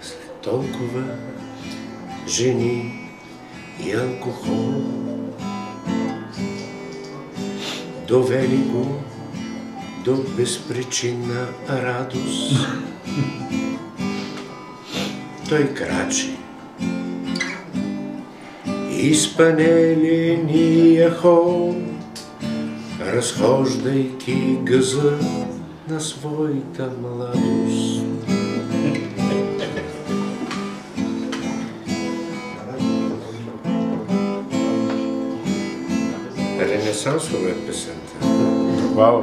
След толкова жени и алкохол довели го до безпричинна радост. Той крачи изпанеления хол, разхождайки гъза на своята младост. Ренесансова е песента. Вау!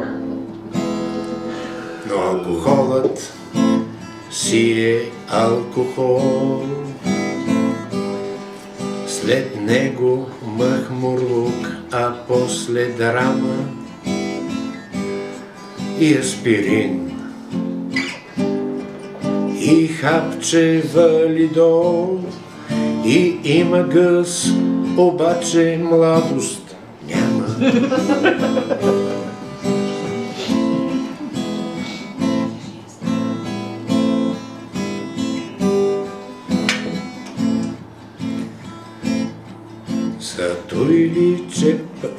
Но алкохолът си е алкохол. След него махмурлук, а после драма и аспирин и хапче валидол. И има гъс, обаче младост няма.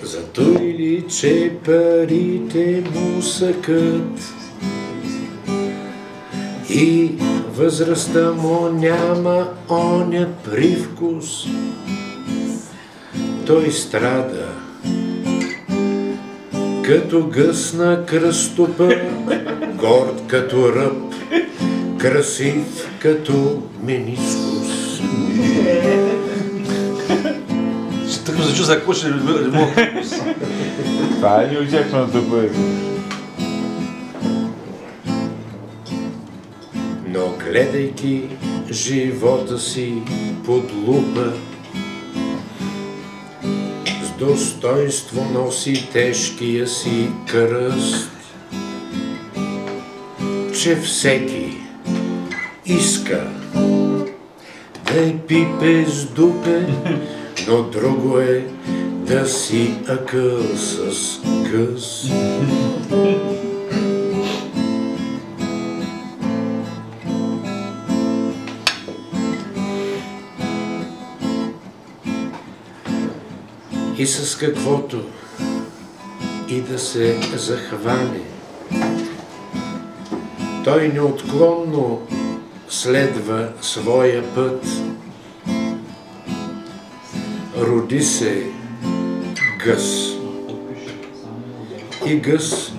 Зато или че парите му съкът и възрастта му няма оня привкус. Той страда като гъс на кръстопът, горд като ръб, красив като менискус. Тук се чувства, какво ще не мога. Това е неочакваната поезия. Но гледайки живота си под лупа, с достоинство носи тежкия си кръст, че всеки иска да е пипе с дупе, но друго е да си акъл с гъс. И с каквото и да се захване, той неотклонно следва своя път. Роди се гъс. И гъс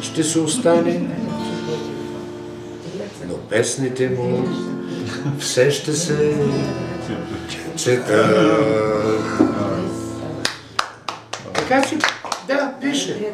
ще се остане, но песните му все ще се четат. Така че, да, пише.